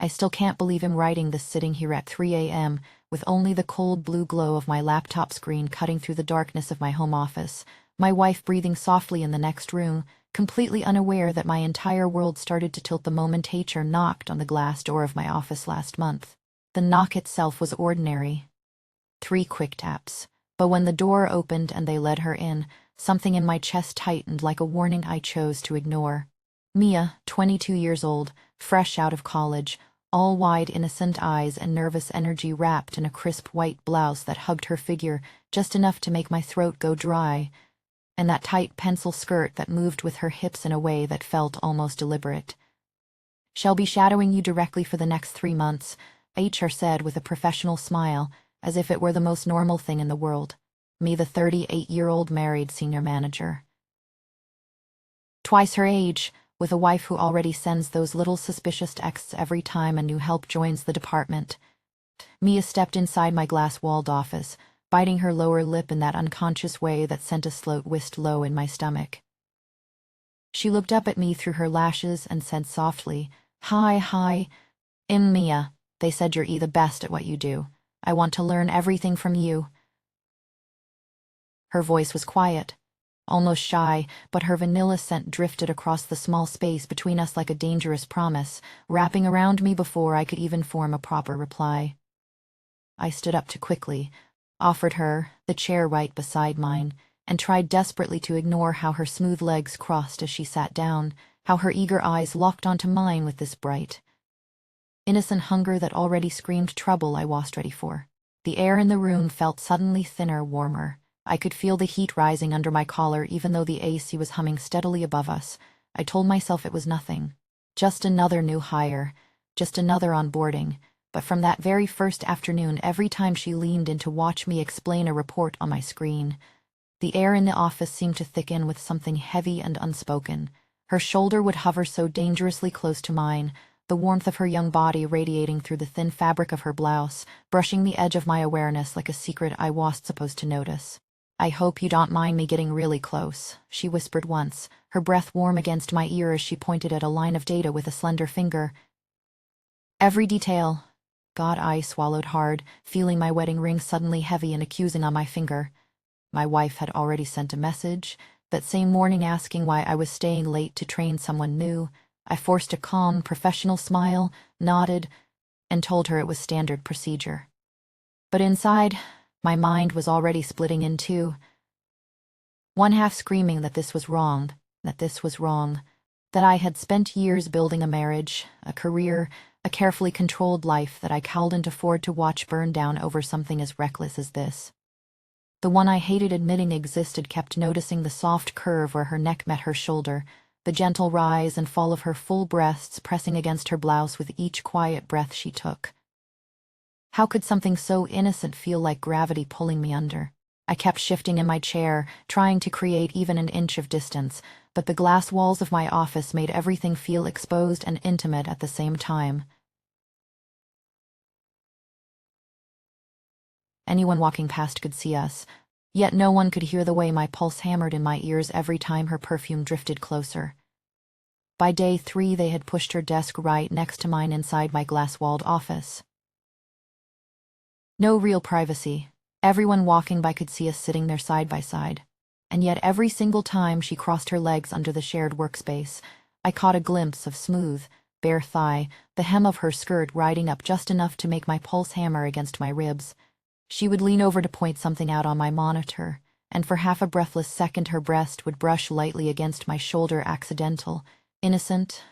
I still can't believe I'm writing this sitting here at 3 a.m., with only the cold blue glow of my laptop screen cutting through the darkness of my home office, my wife breathing softly in the next room, completely unaware that my entire world started to tilt the moment HR knocked on the glass door of my office last month. The knock itself was ordinary. 3 quick taps. But when the door opened and they led her in, something in my chest tightened like a warning I chose to ignore. Mia, 22 years old, fresh out of college, all wide, innocent eyes and nervous energy wrapped in a crisp white blouse that hugged her figure just enough to make my throat go dry, and that tight pencil skirt that moved with her hips in a way that felt almost deliberate. "Shall be shadowing you directly for the next 3 months," HR said with a professional smile, as if it were the most normal thing in the world. Me, the 38-year-old married senior manager. Twice her age, with a wife who already sends those little suspicious texts every time a new help joins the department. Mia stepped inside my glass-walled office, biting her lower lip in that unconscious way that sent a slow whist low in my stomach. She looked up at me through her lashes and said softly, Hi, Mia. They said you're the best at what you do. I want to learn everything from you." Her voice was quiet, almost shy, but her vanilla scent drifted across the small space between us like a dangerous promise, wrapping around me before I could even form a proper reply. I stood up too quickly, offered her the chair right beside mine, and tried desperately to ignore how her smooth legs crossed as she sat down, how her eager eyes locked onto mine with this bright, innocent hunger that already screamed trouble I wasn't ready for. The air in the room felt suddenly thinner, warmer. I could feel the heat rising under my collar even though the AC was humming steadily above us. I told myself it was nothing. Just another new hire, just another onboarding. But from that very first afternoon, every time she leaned in to watch me explain a report on my screen, the air in the office seemed to thicken with something heavy and unspoken. Her shoulder would hover so dangerously close to mine, the warmth of her young body radiating through the thin fabric of her blouse, brushing the edge of my awareness like a secret I wasn't supposed to notice. "I hope you don't mind me getting really close," she whispered once, her breath warm against my ear as she pointed at a line of data with a slender finger. "Every detail." God, I swallowed hard, feeling my wedding ring suddenly heavy and accusing on my finger. My wife had already sent a message, that same morning asking why I was staying late to train someone new. I forced a calm, professional smile, nodded, and told her it was standard procedure. But inside, my mind was already splitting in two. One half screaming that this was wrong, that I had spent years building a marriage, a career, a carefully controlled life that I couldn't afford to watch burn down over something as reckless as this. The one I hated admitting existed kept noticing the soft curve where her neck met her shoulder, the gentle rise and fall of her full breasts pressing against her blouse with each quiet breath she took. How could something so innocent feel like gravity pulling me under? I kept shifting in my chair, trying to create even an inch of distance, but the glass walls of my office made everything feel exposed and intimate at the same time. Anyone walking past could see us, yet no one could hear the way my pulse hammered in my ears every time her perfume drifted closer. By day 3, they had pushed her desk right next to mine inside my glass-walled office. No real privacy. Everyone walking by could see us sitting there side by side. And yet every single time she crossed her legs under the shared workspace, I caught a glimpse of smooth, bare thigh, the hem of her skirt riding up just enough to make my pulse hammer against my ribs. She would lean over to point something out on my monitor, and for half a breathless second her breast would brush lightly against my shoulder, accidental, innocent,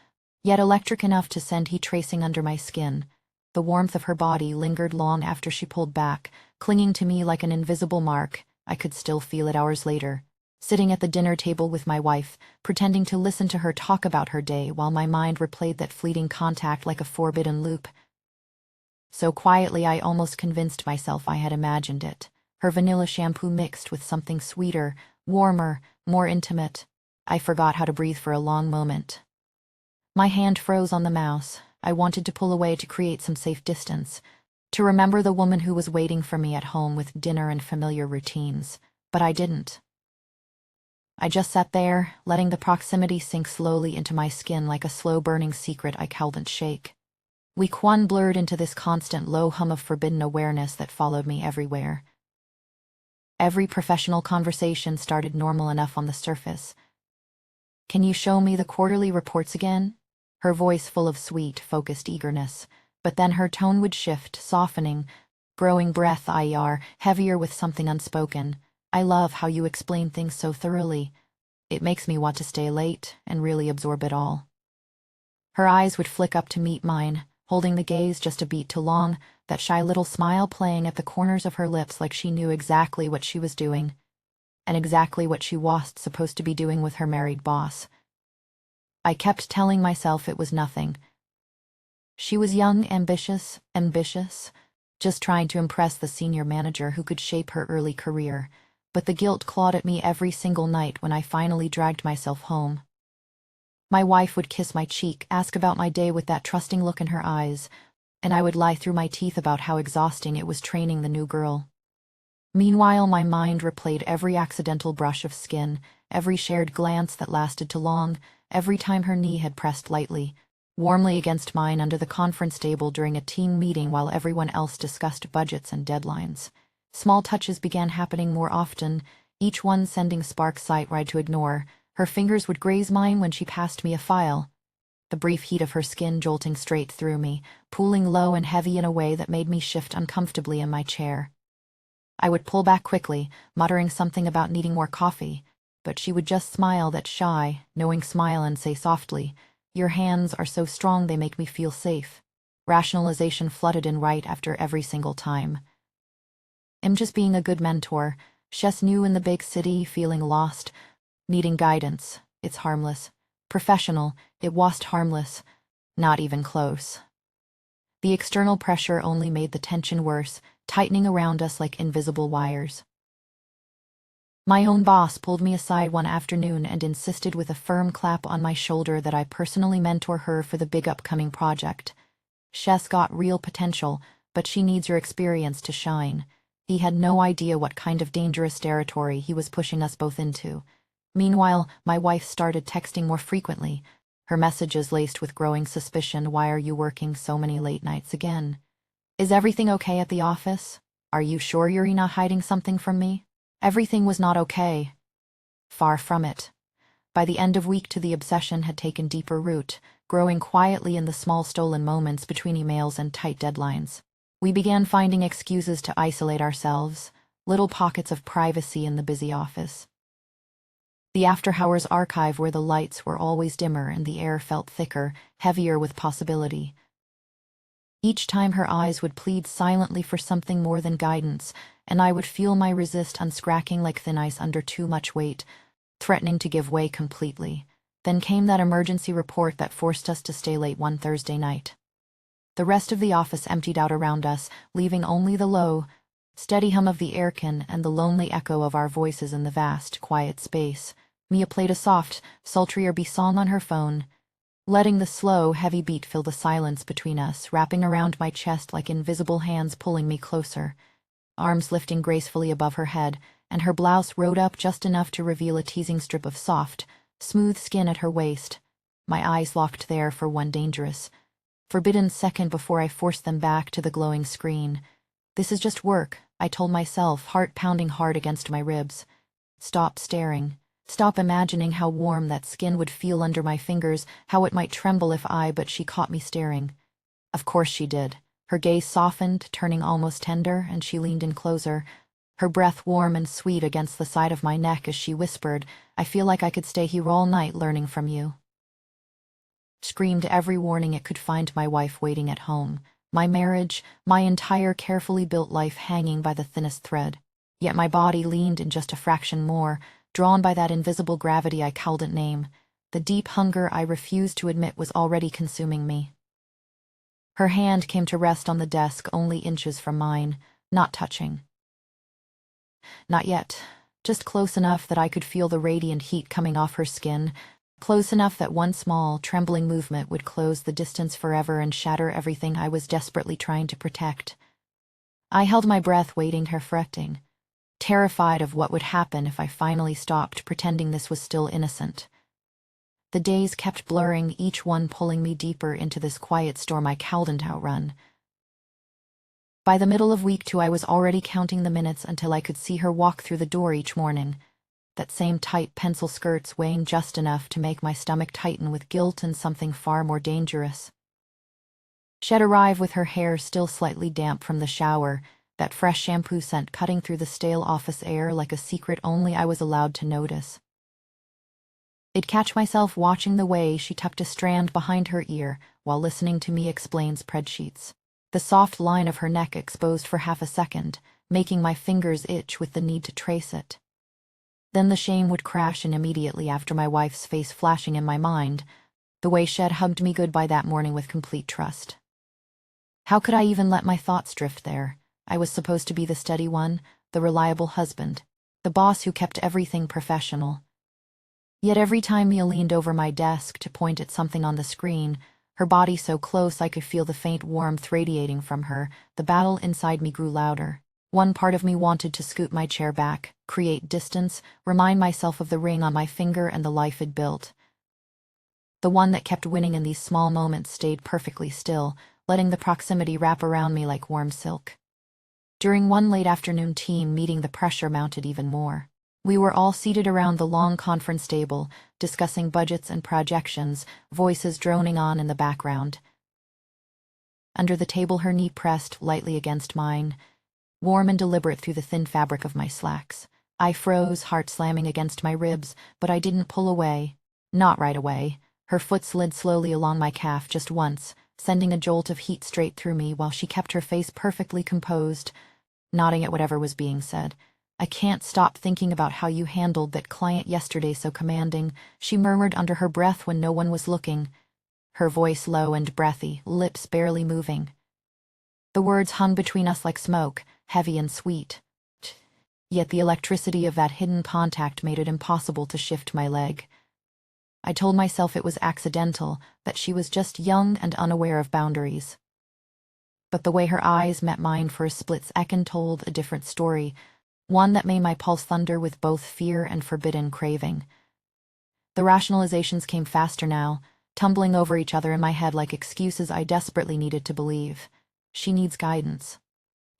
yet electric enough to send heat tracing under my skin. The warmth of her body lingered long after she pulled back, clinging to me like an invisible mark. I could still feel it hours later, sitting at the dinner table with my wife, pretending to listen to her talk about her day while my mind replayed that fleeting contact like a forbidden loop. So quietly I almost convinced myself I had imagined it. Her vanilla shampoo mixed with something sweeter, warmer, more intimate. I forgot how to breathe for a long moment. My hand froze on the mouse. I wanted to pull away to create some safe distance, to remember the woman who was waiting for me at home with dinner and familiar routines, but I didn't. I just sat there, letting the proximity sink slowly into my skin like a slow-burning secret I couldn't shake. We Quan blurred into this constant low hum of forbidden awareness that followed me everywhere. Every professional conversation started normal enough on the surface. "Can you show me the quarterly reports again?" Her voice full of sweet, focused eagerness. But then her tone would shift, softening, growing breath heavier with something unspoken. "I love how you explain things so thoroughly. It makes me want to stay late and really absorb it all." Her eyes would flick up to meet mine, holding the gaze just a beat too long, that shy little smile playing at the corners of her lips like she knew exactly what she was doing, and exactly what she was supposed to be doing with her married boss. I kept telling myself it was nothing. She was young, ambitious, just trying to impress the senior manager who could shape her early career, but the guilt clawed at me every single night when I finally dragged myself home. My wife would kiss my cheek, ask about my day with that trusting look in her eyes, and I would lie through my teeth about how exhausting it was training the new girl. Meanwhile, my mind replayed every accidental brush of skin, every shared glance that lasted too long, every time her knee had pressed lightly, warmly against mine under the conference table during a team meeting while everyone else discussed budgets and deadlines. Small touches began happening more often, each one sending sparks I tried to ignore. Her fingers would graze mine when she passed me a file, the brief heat of her skin jolting straight through me, pooling low and heavy in a way that made me shift uncomfortably in my chair. I would pull back quickly, muttering something about needing more coffee, but she would just smile that shy, knowing smile and say softly, "Your hands are so strong they make me feel safe." Rationalization flooded in right after every single time. "I'm just being a good mentor. She's new in the big city, feeling lost, needing guidance. It's harmless. Professional, it wasn't harmless. Not even close." The external pressure only made the tension worse, tightening around us like invisible wires. My own boss pulled me aside one afternoon and insisted with a firm clap on my shoulder that I personally mentor her for the big upcoming project. "She's got real potential, but she needs your experience to shine." He had no idea what kind of dangerous territory he was pushing us both into. Meanwhile, my wife started texting more frequently, her messages laced with growing suspicion. "Why are you working so many late nights again? Is everything okay at the office? Are you sure you're not hiding something from me?" Everything was not okay. Far from it. By the end of week 2, the obsession had taken deeper root, growing quietly in the small stolen moments between emails and tight deadlines. We began finding excuses to isolate ourselves, little pockets of privacy in the busy office. The after-hours archive where the lights were always dimmer and the air felt thicker, heavier with possibility. Each time her eyes would plead silently for something more than guidance, and I would feel my resist unscracking like thin ice under too much weight, threatening to give way completely. Then came that emergency report that forced us to stay late one Thursday night. The rest of the office emptied out around us, leaving only the low, steady hum of the aircon and the lonely echo of our voices in the vast, quiet space. Mia played a soft, sultry R&B song on her phone, letting the slow, heavy beat fill the silence between us, wrapping around my chest like invisible hands pulling me closer, arms lifting gracefully above her head, and her blouse rode up just enough to reveal a teasing strip of soft, smooth skin at her waist. My eyes locked there for one dangerous, forbidden second before I forced them back to the glowing screen. "This is just work," I told myself, heart pounding hard against my ribs. Stop staring. Stop imagining how warm that skin would feel under my fingers, how it might tremble if but she caught me staring. Of course she did. Her gaze softened, turning almost tender, and she leaned in closer, her breath warm and sweet against the side of my neck as she whispered, "I feel like I could stay here all night learning from you." Screamed every warning it could find my wife waiting at home, my marriage, my entire carefully built life hanging by the thinnest thread. Yet my body leaned in just a fraction more, drawn by that invisible gravity I couldn't name. The deep hunger I refused to admit was already consuming me. Her hand came to rest on the desk only inches from mine, not touching. Not yet, just close enough that I could feel the radiant heat coming off her skin, close enough that one small, trembling movement would close the distance forever and shatter everything I was desperately trying to protect. I held my breath waiting her fretting, terrified of what would happen if I finally stopped pretending this was still innocent. The days kept blurring, each one pulling me deeper into this quiet storm I couldn't outrun. By the middle of week 2, I was already counting the minutes until I could see her walk through the door each morning, that same tight pencil skirt swaying just enough to make my stomach tighten with guilt and something far more dangerous. She'd arrive with her hair still slightly damp from the shower, that fresh shampoo scent cutting through the stale office air like a secret only I was allowed to notice. I'd catch myself watching the way she tucked a strand behind her ear while listening to me explain spreadsheets. The soft line of her neck exposed for half a second, making my fingers itch with the need to trace it. Then the shame would crash in immediately after, my wife's face flashing in my mind, the way she'd hugged me goodbye that morning with complete trust. How could I even let my thoughts drift there? I was supposed to be the steady one, the reliable husband, the boss who kept everything professional. Yet every time Mia leaned over my desk to point at something on the screen, her body so close I could feel the faint warmth radiating from her, the battle inside me grew louder. One part of me wanted to scoot my chair back, create distance, remind myself of the ring on my finger and the life it built. The one that kept winning in these small moments stayed perfectly still, letting the proximity wrap around me like warm silk. During one late afternoon team meeting, the pressure mounted even more. We were all seated around the long conference table, discussing budgets and projections, voices droning on in the background. Under the table, her knee pressed lightly against mine, warm and deliberate through the thin fabric of my slacks. I froze, heart slamming against my ribs, but I didn't pull away. Not right away. Her foot slid slowly along my calf just once, sending a jolt of heat straight through me while she kept her face perfectly composed, nodding at whatever was being said. "I can't stop thinking about how you handled that client yesterday so commanding," she murmured under her breath when no one was looking, her voice low and breathy, lips barely moving. The words hung between us like smoke, heavy and sweet. Yet the electricity of that hidden contact made it impossible to shift my leg. I told myself it was accidental, that she was just young and unaware of boundaries. But the way her eyes met mine for a split second told a different story, one that made my pulse thunder with both fear and forbidden craving. The rationalizations came faster now, tumbling over each other in my head like excuses I desperately needed to believe. She needs guidance.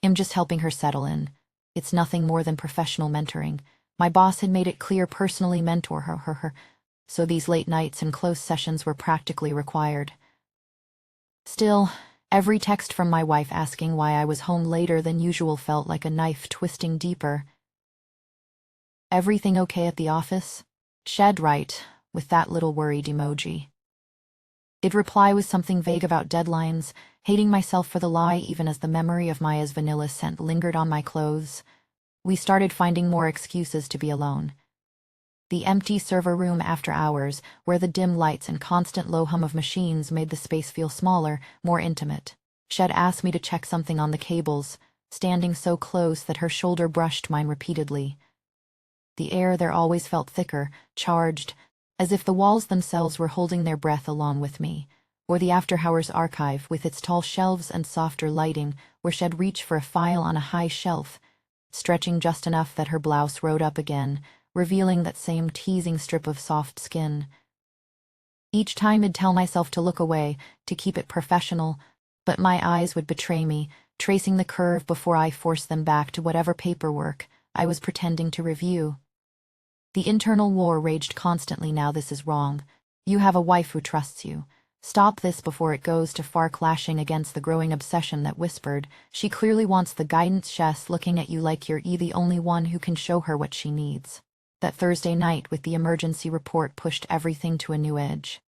I'm just helping her settle in. It's nothing more than professional mentoring. My boss had made it clear personally mentor her, so these late nights and close sessions were practically required. Still, every text from my wife asking why I was home later than usual felt like a knife twisting deeper. "Everything okay at the office?" She'd write, with that little worried emoji. I'd reply with something vague about deadlines, hating myself for the lie even as the memory of Maya's vanilla scent lingered on my clothes. We started finding more excuses to be alone. The empty server room after hours, where the dim lights and constant low hum of machines made the space feel smaller, more intimate. She'd asked me to check something on the cables, standing so close that her shoulder brushed mine repeatedly. The air there always felt thicker, charged, as if the walls themselves were holding their breath along with me, or the after-hours archive with its tall shelves and softer lighting, where she'd reach for a file on a high shelf, stretching just enough that her blouse rode up again, revealing that same teasing strip of soft skin. Each time I'd tell myself to look away, to keep it professional, but my eyes would betray me, tracing the curve before I forced them back to whatever paperwork I was pretending to review. The internal war raged constantly. "Now this is wrong. You have a wife who trusts you. Stop this before it goes too far," clashing against the growing obsession that whispered, "She clearly wants the guidance, Chess, looking at you like you're the only one who can show her what she needs." That Thursday night with the emergency report pushed everything to a new edge.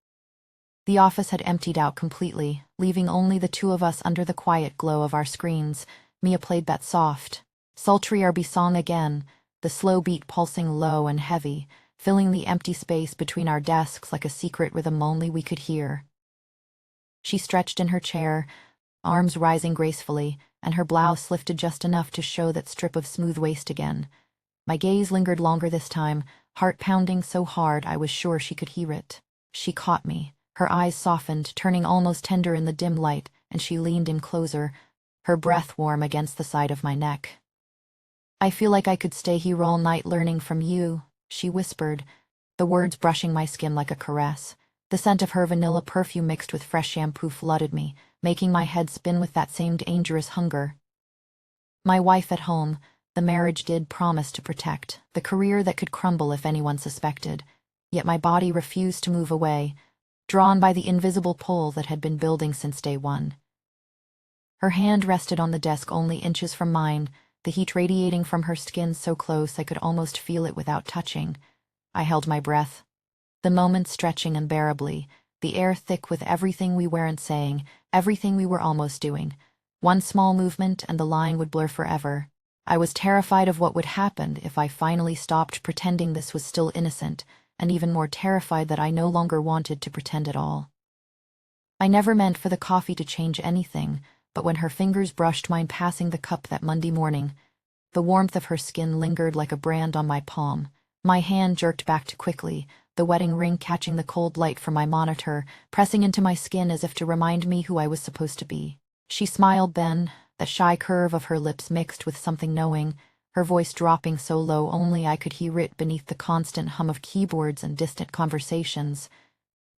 The office had emptied out completely, leaving only the two of us under the quiet glow of our screens. Mia played that soft, sultry R&B song again, the slow beat pulsing low and heavy, filling the empty space between our desks like a secret rhythm only we could hear. She stretched in her chair, arms rising gracefully, and her blouse lifted just enough to show that strip of smooth waist again. My gaze lingered longer this time, heart pounding so hard I was sure she could hear it. She caught me. Her eyes softened, turning almost tender in the dim light, and she leaned in closer, her breath warm against the side of my neck. "I feel like I could stay here all night learning from you," she whispered, the words brushing my skin like a caress. The scent of her vanilla perfume mixed with fresh shampoo flooded me, making my head spin with that same dangerous hunger. My wife at home, the marriage did promise to protect, the career that could crumble if anyone suspected. Yet my body refused to move away, drawn by the invisible pull that had been building since day one. Her hand rested on the desk only inches from mine, the heat radiating from her skin so close I could almost feel it without touching. I held my breath, the moment stretching unbearably, the air thick with everything we weren't saying, everything we were almost doing. One small movement and the line would blur forever. I was terrified of what would happen if I finally stopped pretending this was still innocent, and even more terrified that I no longer wanted to pretend at all. I never meant for the coffee to change anything, but when her fingers brushed mine passing the cup that Monday morning, the warmth of her skin lingered like a brand on my palm. My hand jerked back too quickly, the wedding ring catching the cold light from my monitor, pressing into my skin as if to remind me who I was supposed to be. She smiled then, the shy curve of her lips mixed with something knowing, her voice dropping so low only I could hear it beneath the constant hum of keyboards and distant conversations.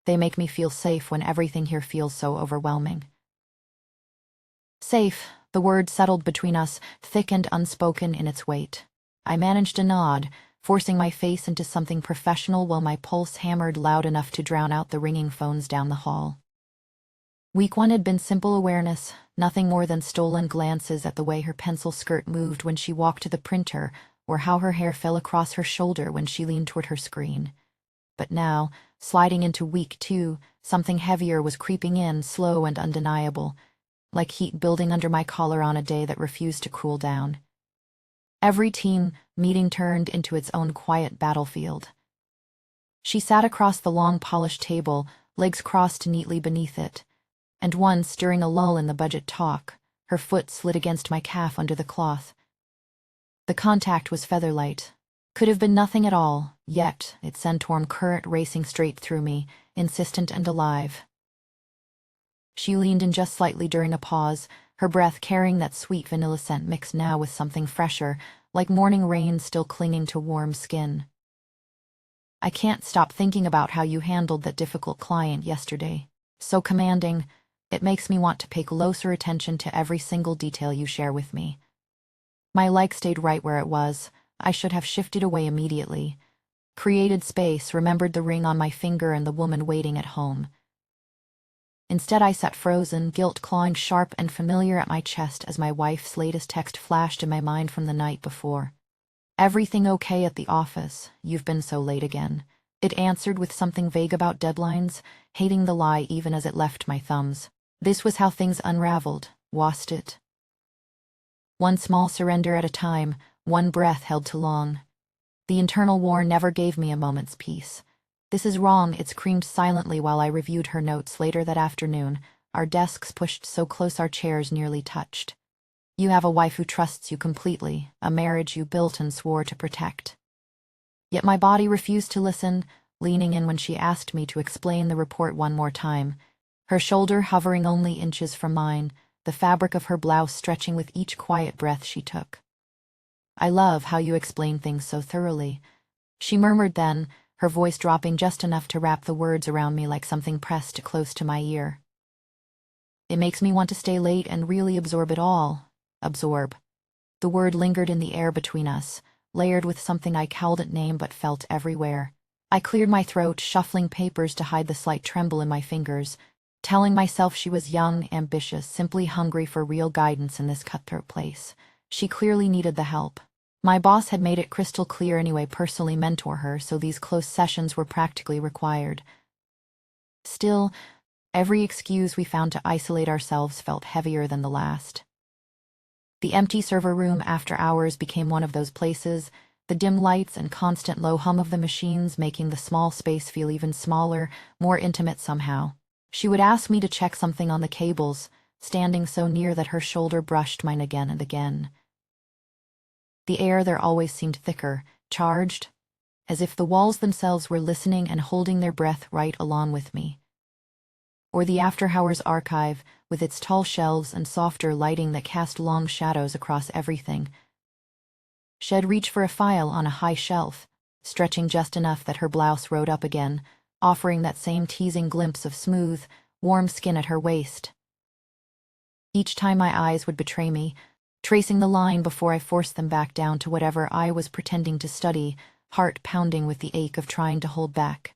They make me feel safe when everything here feels so overwhelming. Safe, the word settled between us, thick and unspoken in its weight. I managed a nod, forcing my face into something professional while my pulse hammered loud enough to drown out the ringing phones down the hall. Week one had been simple awareness, nothing more than stolen glances at the way her pencil skirt moved when she walked to the printer, or how her hair fell across her shoulder when she leaned toward her screen. But now, sliding into week two, something heavier was creeping in, slow and undeniable, like heat building under my collar on a day that refused to cool down. Every team meeting turned into its own quiet battlefield. She sat across the long polished table, legs crossed neatly beneath it, and once, during a lull in the budget talk, her foot slid against my calf under the cloth. The contact was featherlight. Could have been nothing at all, yet it sent warm current racing straight through me, insistent and alive. She leaned in just slightly during a pause, her breath carrying that sweet vanilla scent mixed now with something fresher, like morning rain still clinging to warm skin. I can't stop thinking about how you handled that difficult client yesterday. So commanding, it makes me want to pay closer attention to every single detail you share with me. My like stayed right where it was. I should have shifted away immediately. Created space, remembered the ring on my finger and the woman waiting at home. Instead I sat frozen, guilt clawing sharp and familiar at my chest as my wife's latest text flashed in my mind from the night before. "Everything okay at the office? You've been so late again." It answered with something vague about deadlines, hating the lie even as it left my thumbs. This was how things unraveled, wasn't it? One small surrender at a time, one breath held too long. The internal war never gave me a moment's peace. "This is wrong," it screamed silently while I reviewed her notes later that afternoon, our desks pushed so close our chairs nearly touched. "You have a wife who trusts you completely, a marriage you built and swore to protect." Yet my body refused to listen, leaning in when she asked me to explain the report one more time, her shoulder hovering only inches from mine, the fabric of her blouse stretching with each quiet breath she took. "I love how you explain things so thoroughly," she murmured then, her voice dropping just enough to wrap the words around me like something pressed close to my ear. "It makes me want to stay late and really absorb it all." Absorb. The word lingered in the air between us, layered with something I couldn't name but felt everywhere. I cleared my throat, shuffling papers to hide the slight tremble in my fingers, telling myself she was young, ambitious, simply hungry for real guidance in this cutthroat place. She clearly needed the help. My boss had made it crystal clear anyway, personally mentor her, so these close sessions were practically required. Still, every excuse we found to isolate ourselves felt heavier than the last. The empty server room after hours became one of those places, the dim lights and constant low hum of the machines making the small space feel even smaller, more intimate somehow. She would ask me to check something on the cables, standing so near that her shoulder brushed mine again and again. The air there always seemed thicker, charged, as if the walls themselves were listening and holding their breath right along with me. Or the after-hours archive, with its tall shelves and softer lighting that cast long shadows across everything. She'd reach for a file on a high shelf, stretching just enough that her blouse rode up again, offering that same teasing glimpse of smooth, warm skin at her waist. Each time my eyes would betray me, tracing the line before I forced them back down to whatever I was pretending to study, heart pounding with the ache of trying to hold back.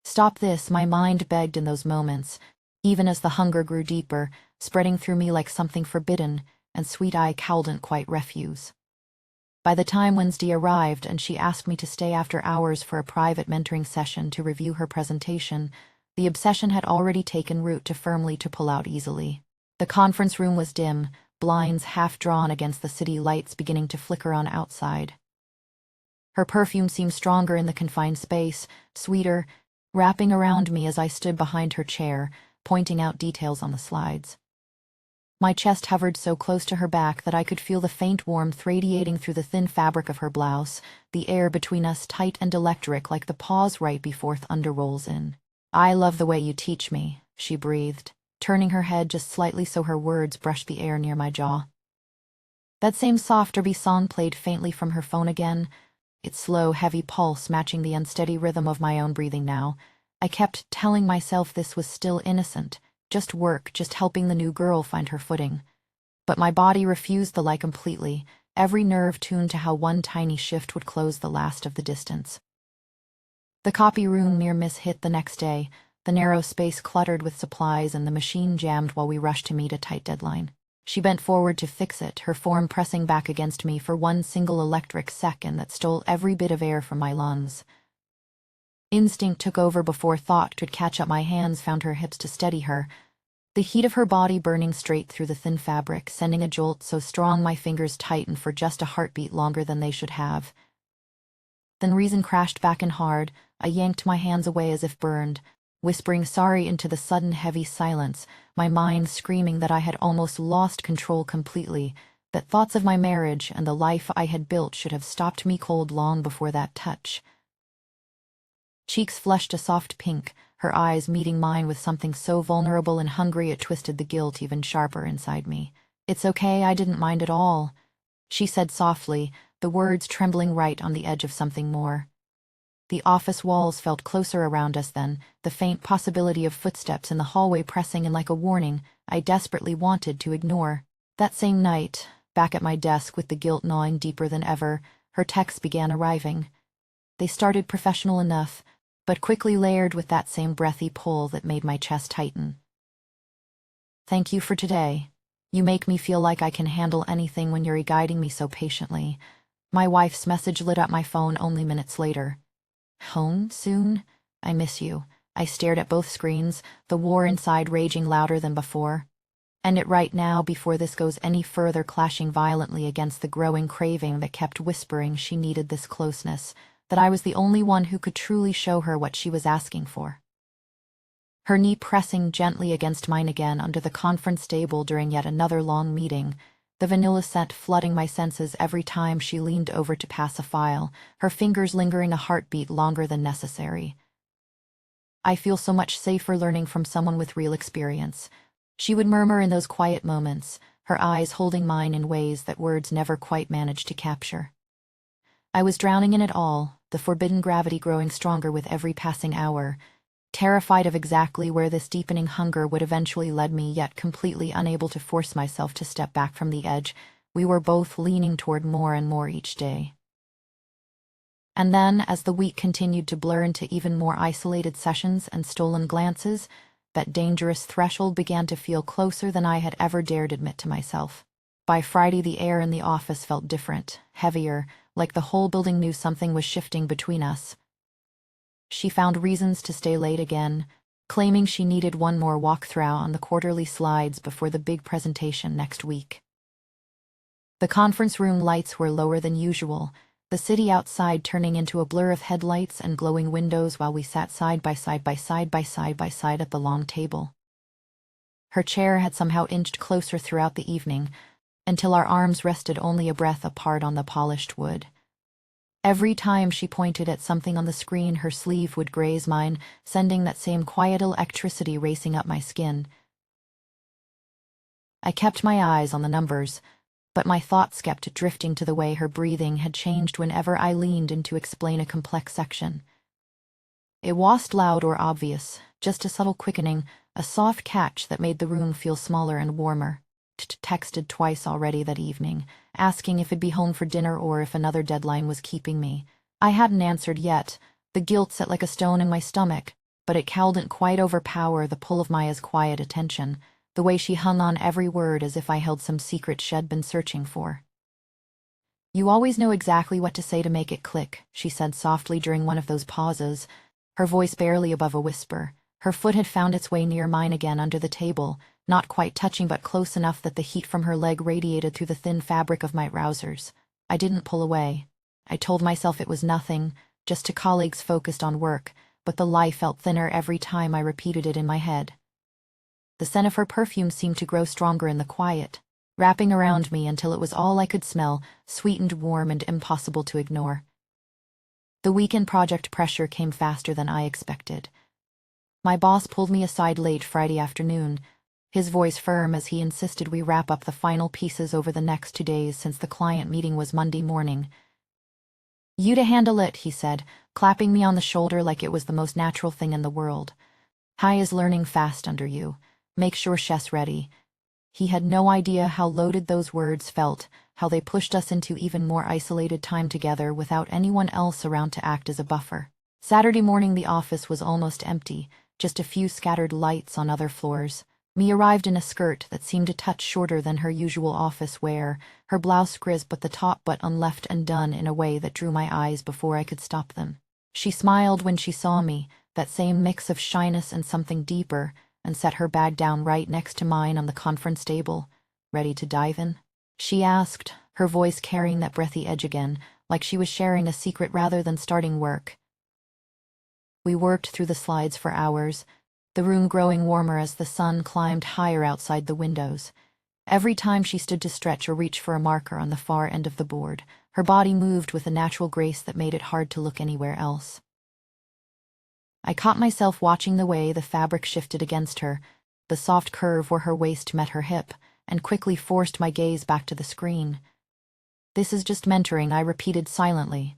Stop this, my mind begged in those moments, even as the hunger grew deeper, spreading through me like something forbidden, and sweet-eye couldn't quite refuse. By the time Wednesday arrived and she asked me to stay after hours for a private mentoring session to review her presentation, the obsession had already taken root to firmly to pull out easily. The conference room was dim, blinds half drawn against the city lights beginning to flicker on outside. Her perfume seemed stronger in the confined space, sweeter, wrapping around me as I stood behind her chair, pointing out details on the slides. My chest hovered so close to her back that I could feel the faint warmth radiating through the thin fabric of her blouse, the air between us tight and electric like the pause right before thunder rolls in. "I love the way you teach me," she breathed, turning her head just slightly so her words brushed the air near my jaw. That same soft Derby song played faintly from her phone again, its slow, heavy pulse matching the unsteady rhythm of my own breathing now. I kept telling myself this was still innocent, just work, just helping the new girl find her footing. But my body refused the lie completely, every nerve tuned to how one tiny shift would close the last of the distance. The copy room near miss hit the next day, the narrow space cluttered with supplies and the machine jammed while we rushed to meet a tight deadline. She bent forward to fix it, her form pressing back against me for one single electric second that stole every bit of air from my lungs. Instinct took over before thought could catch up. My hands found her hips to steady her, the heat of her body burning straight through the thin fabric, sending a jolt so strong my fingers tightened for just a heartbeat longer than they should have. Then reason crashed back in hard. I yanked my hands away as if burned, whispering sorry into the sudden heavy silence, my mind screaming that I had almost lost control completely, that thoughts of my marriage and the life I had built should have stopped me cold long before that touch. Cheeks flushed a soft pink, her eyes meeting mine with something so vulnerable and hungry it twisted the guilt even sharper inside me. "It's okay, I didn't mind at all," she said softly, the words trembling right on the edge of something more. The office walls felt closer around us then, the faint possibility of footsteps in the hallway pressing in like a warning I desperately wanted to ignore. That same night, back at my desk with the guilt gnawing deeper than ever, her texts began arriving. They started professional enough, but quickly layered with that same breathy pull that made my chest tighten. "Thank you for today. You make me feel like I can handle anything when you're guiding me so patiently." My wife's message lit up my phone only minutes later. "Home soon? I miss you." I stared at both screens, the war inside raging louder than before. "End it right now before this goes any further," clashing violently against the growing craving that kept whispering she needed this closeness, that I was the only one who could truly show her what she was asking for. Her knee pressing gently against mine again under the conference table during yet another long meeting, the vanilla scent flooding my senses every time she leaned over to pass a file, her fingers lingering a heartbeat longer than necessary. "I feel so much safer learning from someone with real experience," she would murmur in those quiet moments, her eyes holding mine in ways that words never quite managed to capture. I was drowning in it all, the forbidden gravity growing stronger with every passing hour, terrified of exactly where this deepening hunger would eventually lead me, yet completely unable to force myself to step back from the edge we were both leaning toward more and more each day. And then, as the week continued to blur into even more isolated sessions and stolen glances, that dangerous threshold began to feel closer than I had ever dared admit to myself. By Friday, the air in the office felt different, heavier, like the whole building knew something was shifting between us. She found reasons to stay late again, claiming she needed one more walkthrough on the quarterly slides before the big presentation next week. The conference room lights were lower than usual, the city outside turning into a blur of headlights and glowing windows while we sat side by side at the long table. Her chair had somehow inched closer throughout the evening, until our arms rested only a breath apart on the polished wood. Every time she pointed at something on the screen, her sleeve would graze mine, sending that same quiet electricity racing up my skin. I kept my eyes on the numbers, but my thoughts kept drifting to the way her breathing had changed whenever I leaned in to explain a complex section. It wasn't loud or obvious, just a subtle quickening, a soft catch that made the room feel smaller and warmer. Texted twice already that evening, asking if I'd be home for dinner or if another deadline was keeping me. I hadn't answered yet. The guilt set like a stone in my stomach, but it couldn't quite overpower the pull of Maya's quiet attention, the way she hung on every word as if I held some secret she'd been searching for. "You always know exactly what to say to make it click," she said softly during one of those pauses, her voice barely above a whisper. Her foot had found its way near mine again under the table, not quite touching but close enough that the heat from her leg radiated through the thin fabric of my trousers. I didn't pull away. I told myself it was nothing, just two colleagues focused on work, but the lie felt thinner every time I repeated it in my head. The scent of her perfume seemed to grow stronger in the quiet, wrapping around me until it was all I could smell, sweet and warm and impossible to ignore. The weekend project pressure came faster than I expected. My boss pulled me aside late Friday afternoon, his voice firm as he insisted we wrap up the final pieces over the next 2 days since the client meeting was Monday morning. "You to handle it," he said, clapping me on the shoulder like it was the most natural thing in the world. "Hi is learning fast under you. Make sure she's ready." He had no idea how loaded those words felt, how they pushed us into even more isolated time together without anyone else around to act as a buffer. Saturday morning the office was almost empty, just a few scattered lights on other floors. Me arrived in a skirt that seemed a touch shorter than her usual office wear, her blouse crisp at the top but unleft and done in a way that drew my eyes before I could stop them. She smiled when she saw me, that same mix of shyness and something deeper, and set her bag down right next to mine on the conference table. "Ready to dive in?" she asked, her voice carrying that breathy edge again, like she was sharing a secret rather than starting work. We worked through the slides for hours, the room growing warmer as the sun climbed higher outside the windows. Every time she stood to stretch or reach for a marker on the far end of the board, her body moved with a natural grace that made it hard to look anywhere else. I caught myself watching the way the fabric shifted against her, the soft curve where her waist met her hip, and quickly forced my gaze back to the screen. "This is just mentoring," I repeated silently,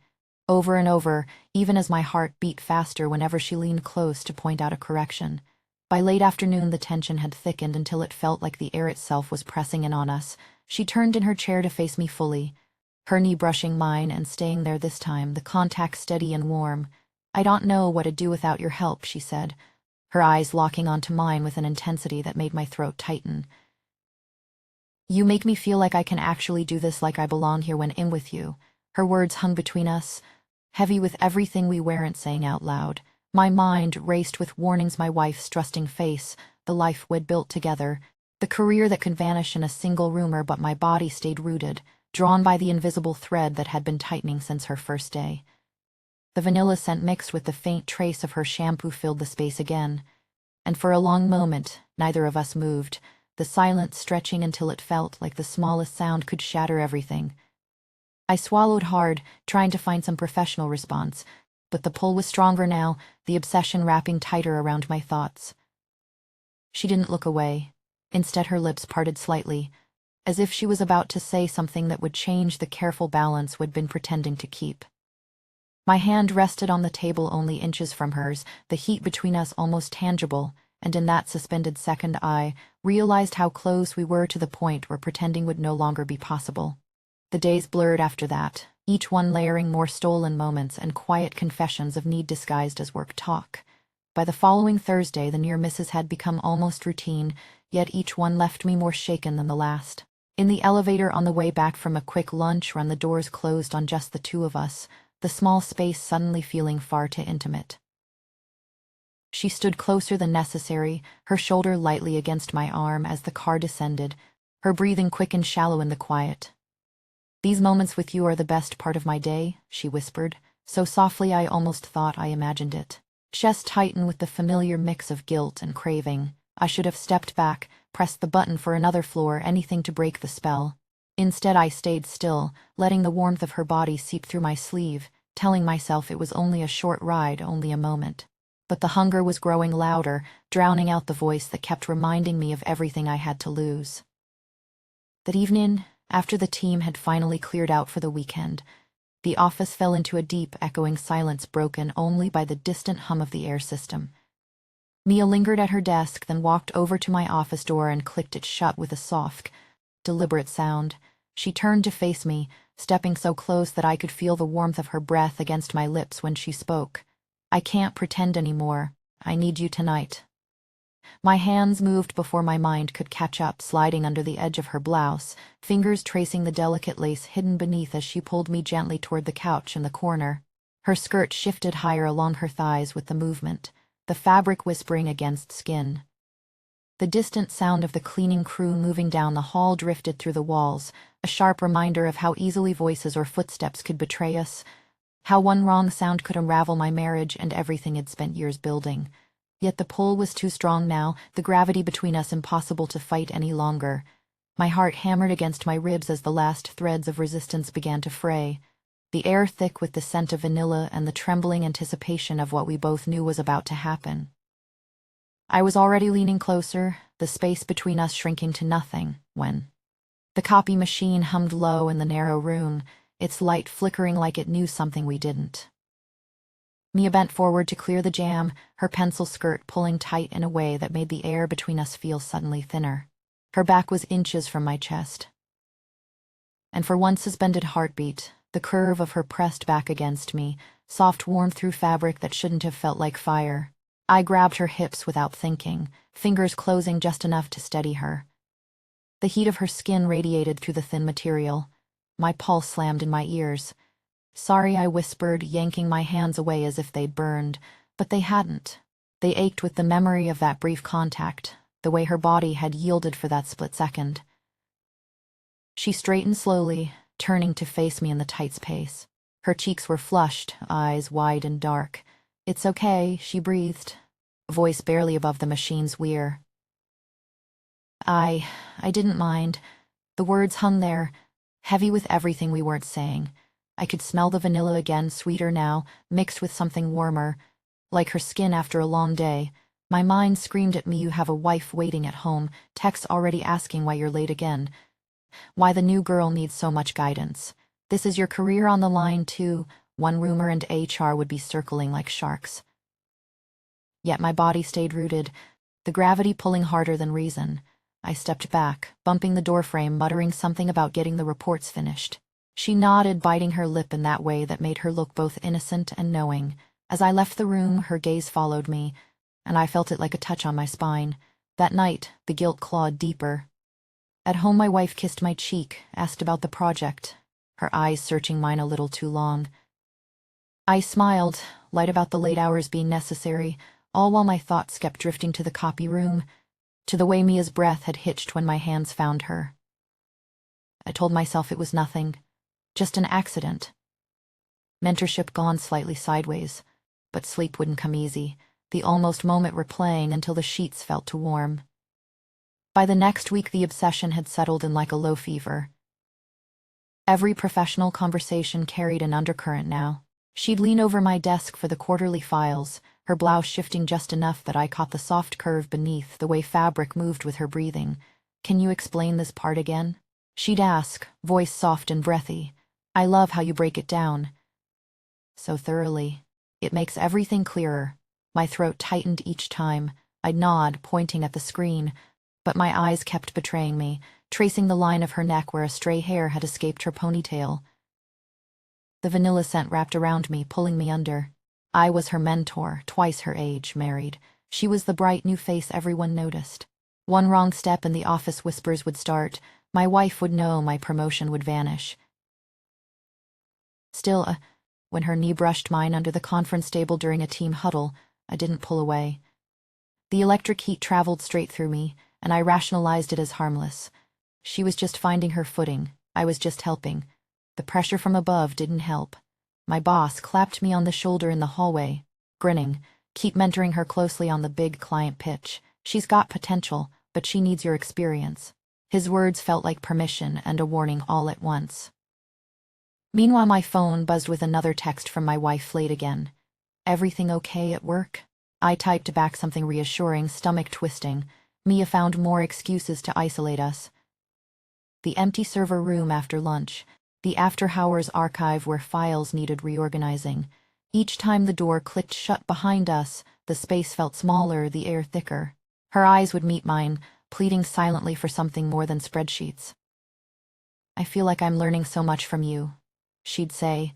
over and over, even as my heart beat faster whenever she leaned close to point out a correction. By late afternoon the tension had thickened until it felt like the air itself was pressing in on us. She turned in her chair to face me fully, her knee brushing mine and staying there this time, the contact steady and warm. "I don't know what to do without your help," she said, her eyes locking onto mine with an intensity that made my throat tighten. "You make me feel like I can actually do this, like I belong here when I'm with you." Her words hung between us, heavy with everything we weren't saying out loud. My mind raced with warnings, my wife's trusting face, the life we'd built together, the career that could vanish in a single rumor, but my body stayed rooted, drawn by the invisible thread that had been tightening since her first day. The vanilla scent mixed with the faint trace of her shampoo filled the space again, and for a long moment neither of us moved, the silence stretching until it felt like the smallest sound could shatter everything. I swallowed hard, trying to find some professional response, but the pull was stronger now, the obsession wrapping tighter around my thoughts. She didn't look away. Instead, her lips parted slightly, as if she was about to say something that would change the careful balance we'd been pretending to keep. My hand rested on the table only inches from hers, the heat between us almost tangible, and in that suspended second I realized how close we were to the point where pretending would no longer be possible. The days blurred after that, each one layering more stolen moments and quiet confessions of need disguised as work talk. By the following Thursday, the near misses had become almost routine, yet each one left me more shaken than the last. In the elevator on the way back from a quick lunch when the doors closed on just the two of us, the small space suddenly feeling far too intimate. She stood closer than necessary, her shoulder lightly against my arm as the car descended, her breathing quick and shallow in the quiet. "These moments with you are the best part of my day," she whispered, so softly I almost thought I imagined it. Chest tightened with the familiar mix of guilt and craving. I should have stepped back, pressed the button for another floor, anything to break the spell. Instead, I stayed still, letting the warmth of her body seep through my sleeve, telling myself it was only a short ride, only a moment. But the hunger was growing louder, drowning out the voice that kept reminding me of everything I had to lose. That evening, After the team had finally cleared out for the weekend, the office fell into a deep, echoing silence broken only by the distant hum of the air system. Mia lingered at her desk, then walked over to my office door and clicked it shut with a soft, deliberate sound. She turned to face me, stepping so close that I could feel the warmth of her breath against my lips when she spoke. "I can't pretend anymore. I need you tonight." My hands moved before my mind could catch up, sliding under the edge of her blouse, fingers tracing the delicate lace hidden beneath as she pulled me gently toward the couch in the corner. Her skirt shifted higher along her thighs with the movement, the fabric whispering against skin. The distant sound of the cleaning crew moving down the hall drifted through the walls, a sharp reminder of how easily voices or footsteps could betray us, how one wrong sound could unravel my marriage and everything I'd spent years building. Yet the pull was too strong now, the gravity between us impossible to fight any longer. My heart hammered against my ribs as the last threads of resistance began to fray, the air thick with the scent of vanilla and the trembling anticipation of what we both knew was about to happen. I was already leaning closer, the space between us shrinking to nothing, when the copy machine hummed low in the narrow room, its light flickering like it knew something we didn't. Mia bent forward to clear the jam, her pencil skirt pulling tight in a way that made the air between us feel suddenly thinner. Her back was inches from my chest. And for one suspended heartbeat, the curve of her pressed back against me, soft warmth through fabric that shouldn't have felt like fire. I grabbed her hips without thinking, fingers closing just enough to steady her. The heat of her skin radiated through the thin material. My pulse slammed in my ears. "Sorry," I whispered, yanking my hands away as if they'd burned, but they hadn't. They ached with the memory of that brief contact, the way her body had yielded for that split second. She straightened slowly, turning to face me in the tight space. Her cheeks were flushed, eyes wide and dark. "It's okay," she breathed, voice barely above the machine's whir. I didn't mind. The words hung there, heavy with everything we weren't saying. I could smell the vanilla again, sweeter now, mixed with something warmer, like her skin after a long day. My mind screamed at me, "You have a wife waiting at home, texts already asking why you're late again, why the new girl needs so much guidance. This is your career on the line, too." One rumor and HR would be circling like sharks. Yet my body stayed rooted, the gravity pulling harder than reason. I stepped back, bumping the doorframe, muttering something about getting the reports finished. She nodded, biting her lip in that way that made her look both innocent and knowing. As I left the room, her gaze followed me, and I felt it like a touch on my spine. That night, the guilt clawed deeper. At home, my wife kissed my cheek, asked about the project, her eyes searching mine a little too long. I smiled, light about the late hours being necessary, all while my thoughts kept drifting to the copy room, to the way Mia's breath had hitched when my hands found her. I told myself it was nothing, just an accident. Mentorship gone slightly sideways, but sleep wouldn't come easy, the almost moment replaying until the sheets felt too warm. By the next week, the obsession had settled in like a low fever. Every professional conversation carried an undercurrent now. She'd lean over my desk for the quarterly files, her blouse shifting just enough that I caught the soft curve beneath, the way fabric moved with her breathing. "Can you explain this part again?" she'd ask, voice soft and breathy. "I love how you break it down so thoroughly. It makes everything clearer." My throat tightened each time. I'd nod, pointing at the screen, but my eyes kept betraying me, tracing the line of her neck where a stray hair had escaped her ponytail. The vanilla scent wrapped around me, pulling me under. I was her mentor, twice her age, married. She was the bright new face everyone noticed. One wrong step and the office whispers would start. My wife would know, my promotion would vanish. Still, when her knee brushed mine under the conference table during a team huddle, I didn't pull away. The electric heat traveled straight through me, and I rationalized it as harmless. She was just finding her footing. I was just helping. The pressure from above didn't help. My boss clapped me on the shoulder in the hallway, grinning. "Keep mentoring her closely on the big client pitch. She's got potential, but she needs your experience." His words felt like permission and a warning all at once. Meanwhile, my phone buzzed with another text from my wife, late again. "Everything okay at work?" I typed back something reassuring, stomach twisting. Mia found more excuses to isolate us. the empty server room after lunch, the after-hours archive where files needed reorganizing. Each time the door clicked shut behind us, the space felt smaller, the air thicker. Her eyes would meet mine, pleading silently for something more than spreadsheets. "I feel like I'm learning so much from you," she'd say,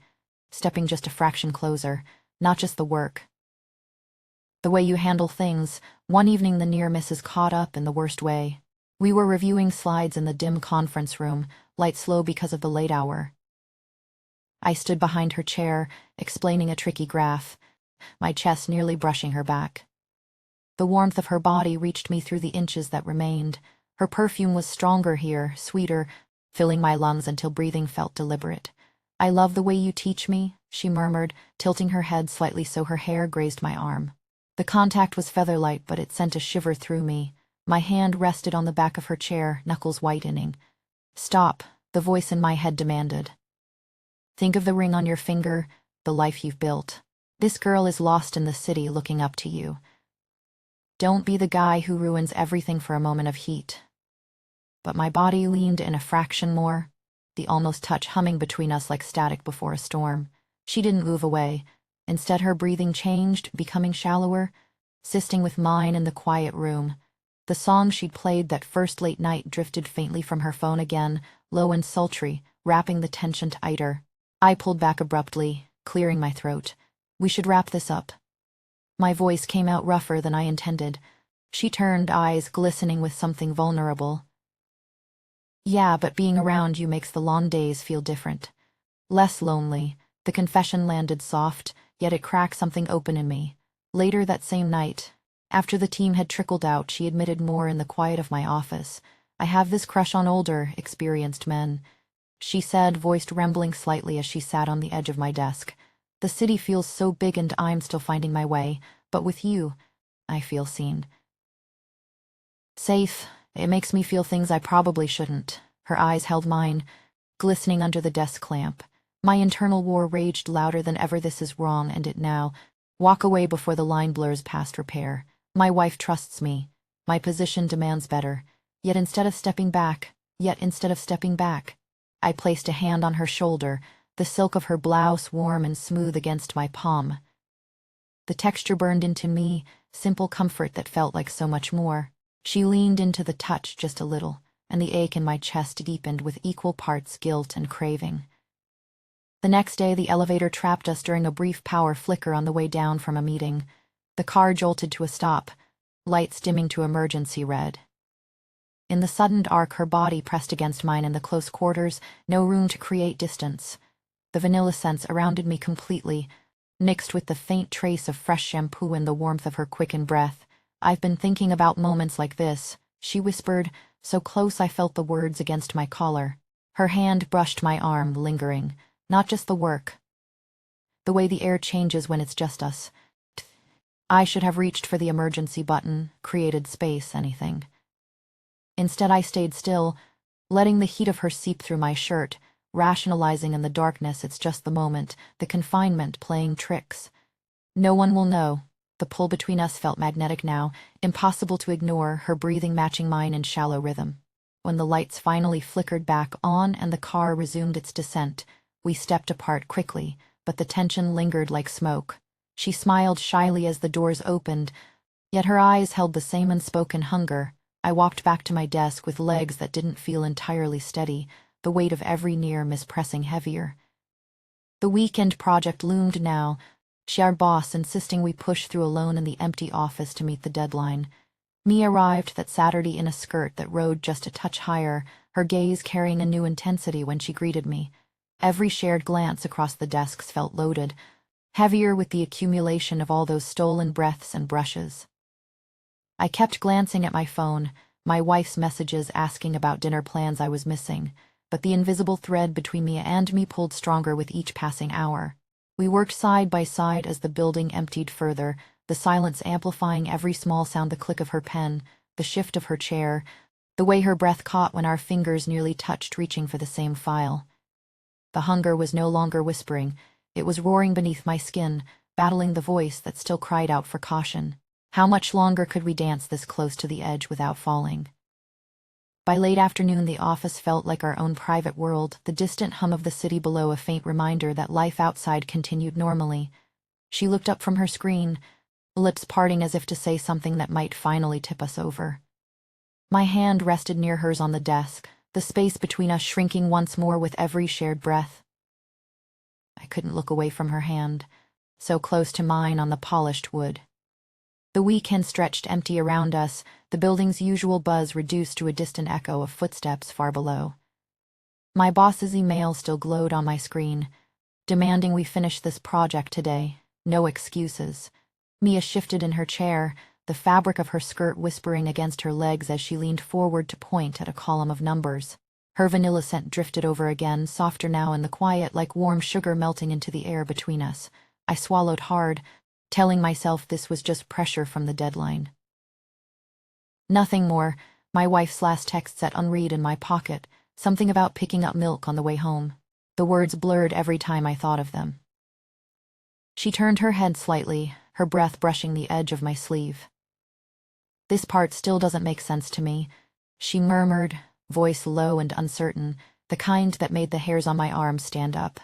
stepping just a fraction closer. "Not just the work. The way you handle things." One evening the near misses caught up in the worst way. We were reviewing slides in the dim conference room, lights low because of the late hour. I stood behind her chair, explaining a tricky graph, my chest nearly brushing her back. The warmth of her body reached me through the inches that remained. Her perfume was stronger here, sweeter, filling my lungs until breathing felt deliberate. "I love the way you teach me," she murmured, tilting her head slightly so her hair grazed my arm. The contact was featherlight, but it sent a shiver through me. My hand rested on the back of her chair, knuckles whitening. "Stop," the voice in my head demanded. "Think of the ring on your finger, the life you've built. This girl is lost in the city looking up to you. Don't be the guy who ruins everything for a moment of heat." But my body leaned in a fraction more, the almost touch humming between us like static before a storm. She didn't move away. Instead, her breathing changed, becoming shallower, sisting with mine in the quiet room. The song she'd played that first late night drifted faintly from her phone again, low and sultry, wrapping the tension tighter. I pulled back abruptly, clearing my throat. "We should wrap this up." My voice came out rougher than I intended. She turned, eyes glistening with something vulnerable. "Yeah, but being around you makes the long days feel different. Less lonely." The confession landed soft, yet it cracked something open in me. Later that same night, after the team had trickled out, she admitted more in the quiet of my office. "I have this crush on older, experienced men," she said, voice trembling slightly as she sat on the edge of my desk. "The city feels so big and I'm still finding my way, but with you, I feel seen. Safe. It makes me feel things I probably shouldn't." Her eyes held mine, glistening under the desk clamp. My internal war raged louder than ever. "This is wrong, and it now. Walk away before the line blurs past repair. My wife trusts me. My position demands better. Yet instead of stepping back, I placed a hand on her shoulder, the silk of her blouse warm and smooth against my palm. The texture burned into me, simple comfort that felt like so much more. She leaned into the touch just a little, and the ache in my chest deepened with equal parts guilt and craving. The next day, the elevator trapped us during a brief power flicker on the way down from a meeting. The car jolted to a stop, lights dimming to emergency red. In the sudden arc, her body pressed against mine in the close quarters, no room to create distance. The vanilla scent surrounded me completely, mixed with the faint trace of fresh shampoo and the warmth of her quickened breath. "I've been thinking about moments like this," she whispered, so close I felt the words against my collar. Her hand brushed my arm, lingering. "Not just the work. The way the air changes when it's just us." I should have reached for the emergency button, created space, anything. Instead, I stayed still, letting the heat of her seep through my shirt, rationalizing in the darkness it's just the moment, the confinement playing tricks. No one will know. The pull between us felt magnetic now, impossible to ignore, her breathing matching mine in shallow rhythm. When the lights finally flickered back on and the car resumed its descent, we stepped apart quickly, but the tension lingered like smoke. She smiled shyly as the doors opened, yet her eyes held the same unspoken hunger. I walked back to my desk with legs that didn't feel entirely steady, the weight of every near miss pressing heavier. The weekend project loomed now, our boss insisting we push through alone in the empty office to meet the deadline. Mia arrived that Saturday in a skirt that rode just a touch higher, her gaze carrying a new intensity when she greeted me. Every shared glance across the desks felt loaded, heavier with the accumulation of all those stolen breaths and brushes. I kept glancing at my phone, my wife's messages asking about dinner plans I was missing, but the invisible thread between Mia and me pulled stronger with each passing hour. We worked side by side as the building emptied further, the silence amplifying every small sound, the click of her pen, the shift of her chair, the way her breath caught when our fingers nearly touched, reaching for the same file. The hunger was no longer whispering. It was roaring beneath my skin, battling the voice that still cried out for caution. How much longer could we dance this close to the edge without falling? By late afternoon, the office felt like our own private world, the distant hum of the city below a faint reminder that life outside continued normally. She looked up from her screen, lips parting as if to say something that might finally tip us over. My hand rested near hers on the desk, the space between us shrinking once more with every shared breath. I couldn't look away from her hand, so close to mine on the polished wood. The weekend stretched empty around us, the building's usual buzz reduced to a distant echo of footsteps far below. My boss's email still glowed on my screen, demanding we finish this project today. No excuses. Mia shifted in her chair, the fabric of her skirt whispering against her legs as she leaned forward to point at a column of numbers. Her vanilla scent drifted over again, softer now in the quiet, like warm sugar melting into the air between us. I swallowed hard, telling myself this was just pressure from the deadline. Nothing more. My wife's last text sat unread in my pocket, something about picking up milk on the way home. The words blurred every time I thought of them. She turned her head slightly, her breath brushing the edge of my sleeve. "This part still doesn't make sense to me," she murmured, voice low and uncertain, the kind that made the hairs on my arms stand up.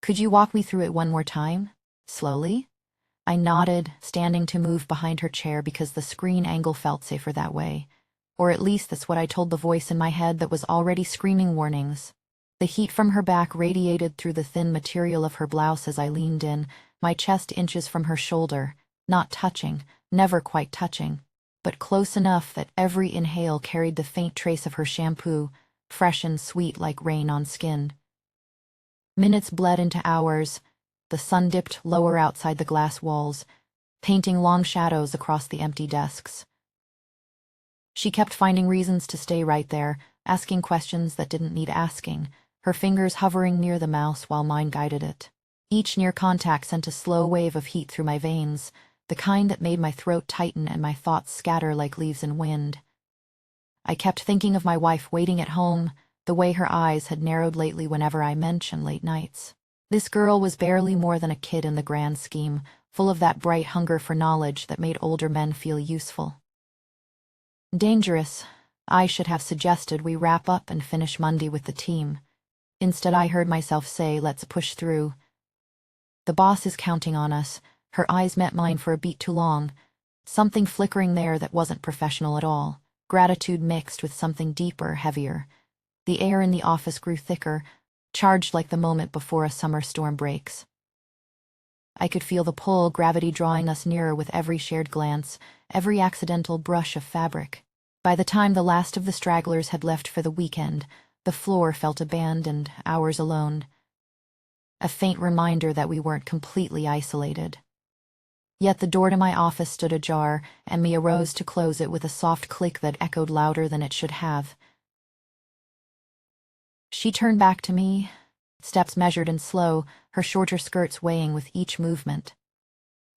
"Could you walk me through it one more time? Slowly?" I nodded, standing to move behind her chair because the screen angle felt safer that way. Or at least that's what I told the voice in my head that was already screaming warnings. The heat from her back radiated through the thin material of her blouse as I leaned in, my chest inches from her shoulder, not touching, never quite touching, but close enough that every inhale carried the faint trace of her shampoo, fresh and sweet like rain on skin. Minutes bled into hours. The sun dipped lower outside the glass walls, painting long shadows across the empty desks. She kept finding reasons to stay right there, asking questions that didn't need asking, her fingers hovering near the mouse while mine guided it. Each near contact sent a slow wave of heat through my veins, the kind that made my throat tighten and my thoughts scatter like leaves in wind. I kept thinking of my wife waiting at home, the way her eyes had narrowed lately whenever I mentioned late nights. This girl was barely more than a kid in the grand scheme, full of that bright hunger for knowledge that made older men feel useful. Dangerous. I should have suggested we wrap up and finish Monday with the team. Instead, I heard myself say, "Let's push through." The boss is counting on us. Her eyes met mine for a beat too long. Something flickering there that wasn't professional at all. Gratitude mixed with something deeper, heavier. The air in the office grew thicker, charged like the moment before a summer storm breaks. I could feel the pull, gravity drawing us nearer with every shared glance, every accidental brush of fabric. By the time the last of the stragglers had left for the weekend, the floor felt abandoned, ours alone. A faint reminder that we weren't completely isolated. Yet the door to my office stood ajar, and Mia rose to close it with a soft click that echoed louder than it should have. She turned back to me, steps measured and slow, her shorter skirts weighing with each movement.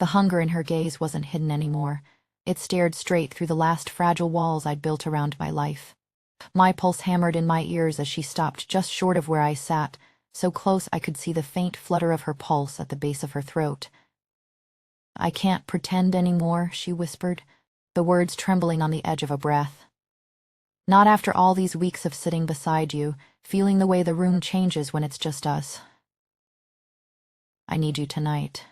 The hunger in her gaze wasn't hidden anymore. It stared straight through the last fragile walls I'd built around my life. My pulse hammered in my ears as she stopped just short of where I sat, so close I could see the faint flutter of her pulse at the base of her throat. "I can't pretend anymore," she whispered, the words trembling on the edge of a breath. "Not after all these weeks of sitting beside you, feeling the way the room changes when it's just us. I need you tonight."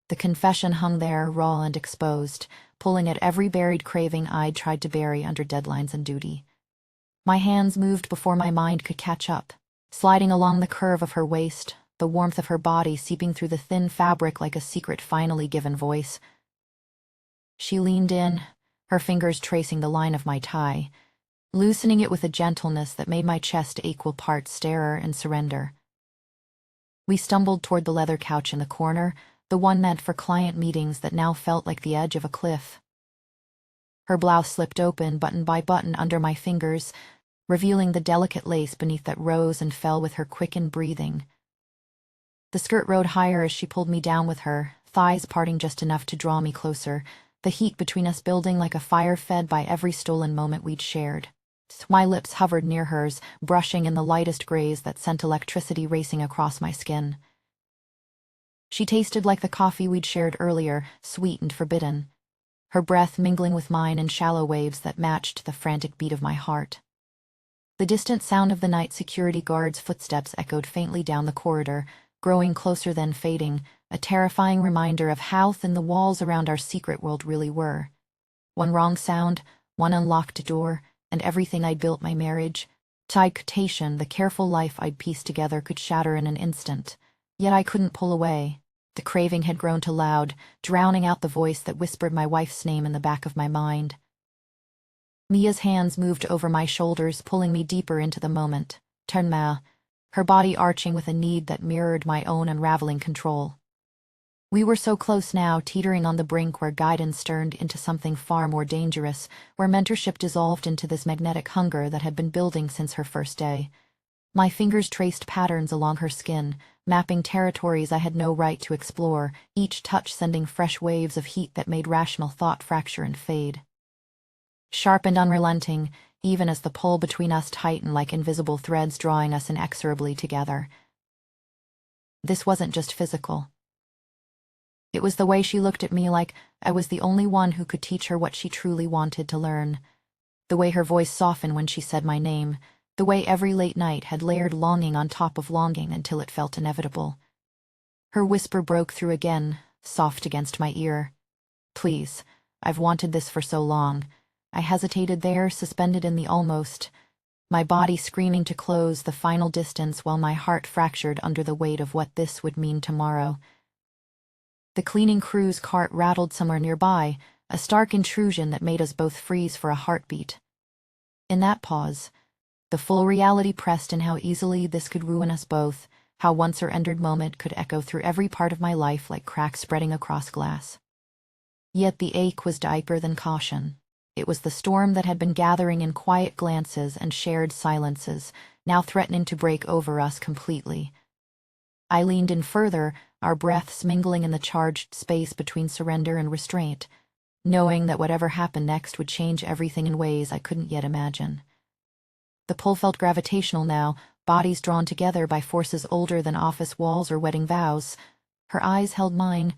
The confession hung there, raw and exposed, pulling at every buried craving I'd tried to bury under deadlines and duty. My hands moved before my mind could catch up, sliding along the curve of her waist, the warmth of her body seeping through the thin fabric like a secret finally given voice. She leaned in, her fingers tracing the line of my tie, loosening it with a gentleness that made my chest equal parts terror and surrender. We stumbled toward the leather couch in the corner, the one meant for client meetings that now felt like the edge of a cliff. Her blouse slipped open, button by button, under my fingers, revealing the delicate lace beneath that rose and fell with her quickened breathing. The skirt rode higher as she pulled me down with her, thighs parting just enough to draw me closer, the heat between us building like a fire fed by every stolen moment we'd shared. My lips hovered near hers, brushing in the lightest grays that sent electricity racing across my skin. She tasted like the coffee we'd shared earlier, sweet and forbidden. her breath mingling with mine in shallow waves that matched the frantic beat of my heart. The distant sound of the night security guard's footsteps echoed faintly down the corridor, growing closer then fading, a terrifying reminder of how thin the walls around our secret world really were. One wrong sound, one unlocked door, and everything I'd built, my marriage, reputation, the careful life I'd pieced together, could shatter in an instant. Yet I couldn't pull away. The craving had grown too loud, drowning out the voice that whispered my wife's name in the back of my mind. Mia's hands moved over my shoulders, pulling me deeper into the moment. Turnma, her body arching with a need that mirrored my own unraveling control. We were so close now, teetering on the brink where guidance turned into something far more dangerous, where mentorship dissolved into this magnetic hunger that had been building since her first day. My fingers traced patterns along her skin, mapping territories I had no right to explore, each touch sending fresh waves of heat that made rational thought fracture and fade. Sharp and unrelenting, even as the pull between us tightened like invisible threads drawing us inexorably together. This wasn't just physical. It was the way she looked at me, like I was the only one who could teach her what she truly wanted to learn. The way her voice softened when she said my name, the way every late night had layered longing on top of longing until it felt inevitable. Her whisper broke through again, soft against my ear. "Please, I've wanted this for so long." I hesitated there, suspended in the almost, my body screaming to close the final distance while my heart fractured under the weight of what this would mean tomorrow. The cleaning crew's cart rattled somewhere nearby, a stark intrusion that made us both freeze for a heartbeat. In that pause, the full reality pressed in how easily this could ruin us both, how one surrendered moment could echo through every part of my life like cracks spreading across glass. Yet the ache was deeper than caution. It was the storm that had been gathering in quiet glances and shared silences, now threatening to break over us completely. I leaned in further, our breaths mingling in the charged space between surrender and restraint, knowing that whatever happened next would change everything in ways I couldn't yet imagine. The pull felt gravitational now, bodies drawn together by forces older than office walls or wedding vows. Her eyes held mine,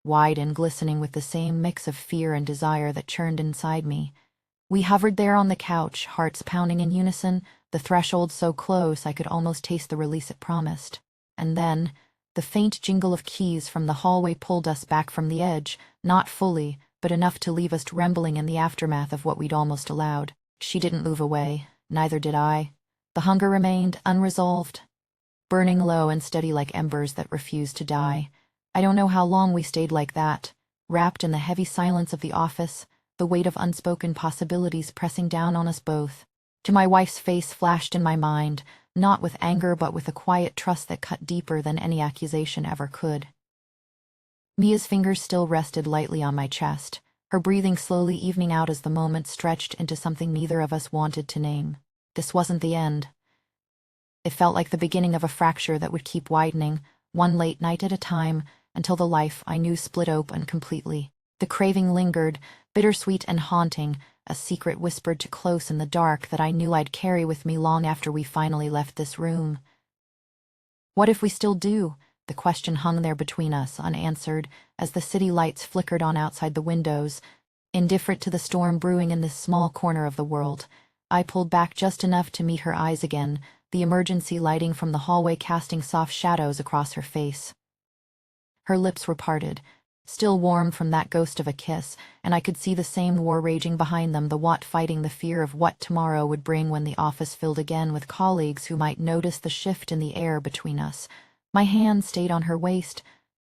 wide and glistening with the same mix of fear and desire that churned inside me. We hovered there on the couch, hearts pounding in unison, the threshold so close I could almost taste the release it promised. And then, the faint jingle of keys from the hallway pulled us back from the edge, not fully, but enough to leave us trembling in the aftermath of what we'd almost allowed. She didn't move away, neither did I. The hunger remained, unresolved, burning low and steady like embers that refused to die. I don't know how long we stayed like that, wrapped in the heavy silence of the office, the weight of unspoken possibilities pressing down on us both. To my wife's face flashed in my mind, not with anger but with a quiet trust that cut deeper than any accusation ever could. Mia's fingers still rested lightly on my chest, her breathing slowly evening out as the moment stretched into something neither of us wanted to name. This wasn't the end. It felt like the beginning of a fracture that would keep widening, one late night at a time, until the life I knew split open completely. The craving lingered, bittersweet and haunting, a secret whispered too close in the dark that I knew I'd carry with me long after we finally left this room. What if we still do? The question hung there between us, unanswered, as the city lights flickered on outside the windows. Indifferent to the storm brewing in this small corner of the world, I pulled back just enough to meet her eyes again, the emergency lighting from the hallway casting soft shadows across her face. Her lips were parted, still warm from that ghost of a kiss, and I could see the same war raging behind them, the what fighting the fear of what tomorrow would bring when the office filled again with colleagues who might notice the shift in the air between us. My hand stayed on her waist,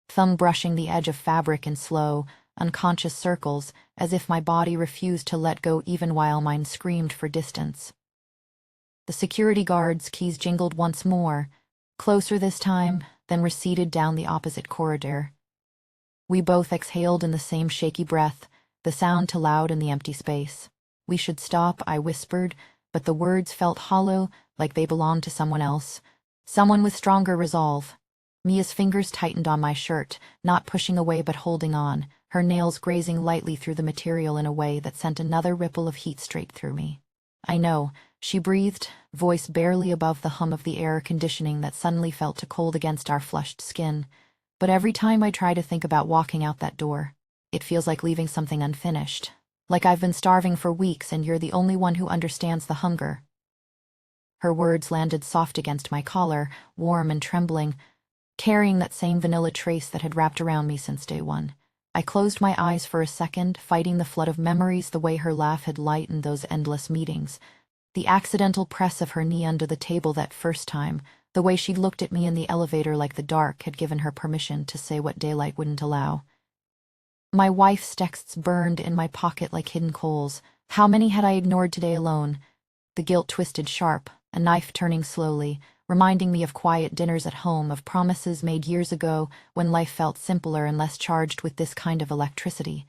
thumb brushing the edge of fabric in slow, unconscious circles, as if my body refused to let go even while mine screamed for distance. The security guard's keys jingled once more, closer this time, then receded down the opposite corridor. We both exhaled in the same shaky breath, the sound too loud in the empty space. "We should stop," I whispered, but the words felt hollow, like they belonged to someone else, someone with stronger resolve. Mia's fingers tightened on my shirt, not pushing away but holding on, her nails grazing lightly through the material in a way that sent another ripple of heat straight through me. "I know," she breathed, voice barely above the hum of the air conditioning that suddenly felt too cold against our flushed skin. But every time I try to think about walking out that door, It feels like leaving something unfinished. Like I've been starving for weeks and you're the only one who understands the hunger. Her words landed soft against my collar, warm and trembling, carrying that same vanilla trace that had wrapped around me since day one. I closed my eyes for a second, fighting the flood of memories the way her laugh had lightened those endless meetings. The accidental press of her knee under the table that first time, the way she'd looked at me in the elevator like the dark had given her permission to say what daylight wouldn't allow. My wife's texts burned in my pocket like hidden coals. How many had I ignored today alone? The guilt twisted sharp, a knife turning slowly, reminding me of quiet dinners at home, of promises made years ago when life felt simpler and less charged with this kind of electricity.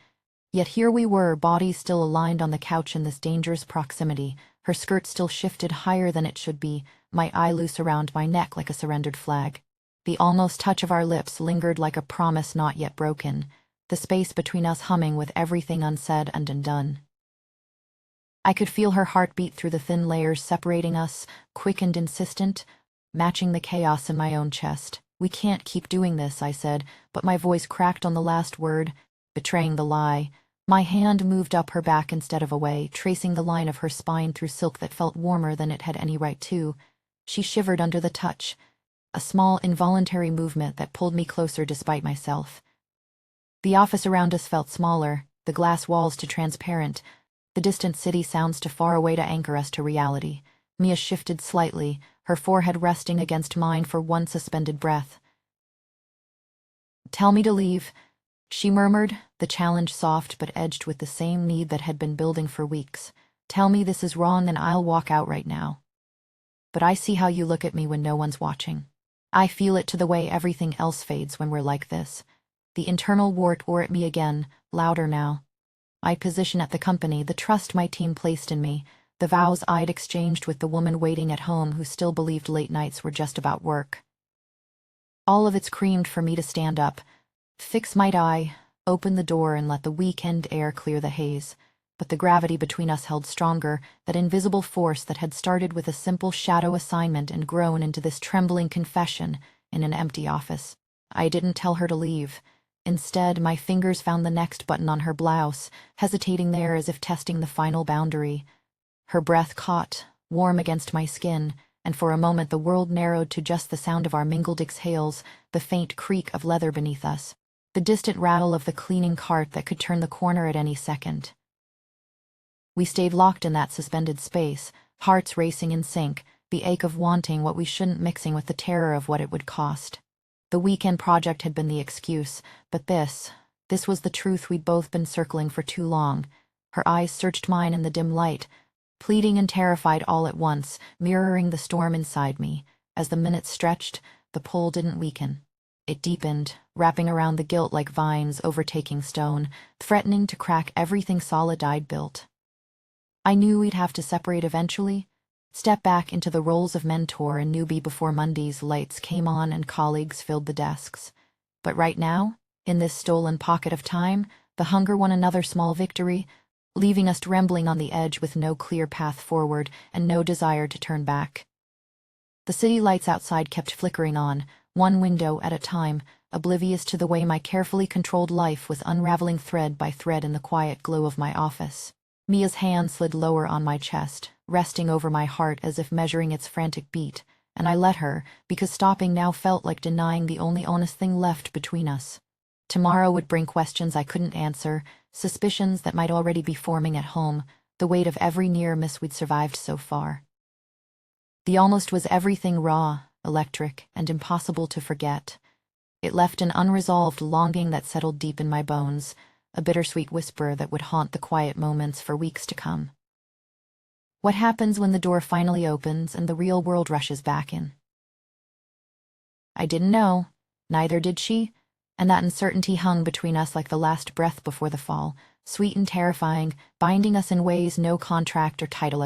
Yet here we were, bodies still aligned on the couch in this dangerous proximity, her skirt still shifted higher than it should be, my eye loose around my neck like a surrendered flag. The almost touch of our lips lingered like a promise not yet broken, the space between us humming with everything unsaid and undone. I could feel her heartbeat through the thin layers separating us, quick and insistent, matching the chaos in my own chest. "We can't keep doing this," I said, but my voice cracked on the last word, betraying the lie. My hand moved up her back instead of away, tracing the line of her spine through silk that felt warmer than it had any right to. She shivered under the touch, a small, involuntary movement that pulled me closer despite myself. The office around us felt smaller, the glass walls too transparent, the distant city sounds too far away to anchor us to reality. Mia shifted slightly, her forehead resting against mine for one suspended breath. "Tell me to leave," she murmured, the challenge soft but edged with the same need that had been building for weeks. "Tell me this is wrong and I'll walk out right now. But I see how you look at me when no one's watching. I feel it to the way everything else fades when we're like this." The internal war tore at me again, louder now. My position at the company, the trust my team placed in me, the vows I'd exchanged with the woman waiting at home who still believed late nights were just about work. All of it screamed for me to stand up, fix my eye, open the door and let the weekend air clear the haze. But the gravity between us held stronger, that invisible force that had started with a simple shadow assignment and grown into this trembling confession in an empty office. I didn't tell her to leave. Instead, my fingers found the next button on her blouse, hesitating there as if testing the final boundary. Her breath caught, warm against my skin, and for a moment the world narrowed to just the sound of our mingled exhales, the faint creak of leather beneath us, the distant rattle of the cleaning cart that could turn the corner at any second. We stayed locked in that suspended space, hearts racing in sync, the ache of wanting what we shouldn't mixing with the terror of what it would cost. The weekend project had been the excuse, but this was the truth we'd both been circling for too long. Her eyes searched mine in the dim light, pleading and terrified all at once, mirroring the storm inside me. As the minutes stretched, the pull didn't weaken. It deepened, wrapping around the guilt like vines overtaking stone, threatening to crack everything solid I'd built. I knew we'd have to separate eventually, step back into the roles of mentor and newbie before Monday's lights came on and colleagues filled the desks. But right now, in this stolen pocket of time, the hunger won another small victory, leaving us trembling on the edge with no clear path forward and no desire to turn back. The city lights outside kept flickering on, one window at a time, oblivious to the way my carefully controlled life was unraveling thread by thread in the quiet glow of my office. Mia's hand slid lower on my chest, resting over my heart as if measuring its frantic beat, and I let her, because stopping now felt like denying the only honest thing left between us. Tomorrow would bring questions I couldn't answer, suspicions that might already be forming at home, the weight of every near miss we'd survived so far. The almost was everything raw, electric, and impossible to forget. It left an unresolved longing that settled deep in my bones, a bittersweet whisper that would haunt the quiet moments for weeks to come. What happens when the door finally opens and the real world rushes back in? I didn't know, neither did she, and that uncertainty hung between us like the last breath before the fall, sweet and terrifying, binding us in ways no contract or title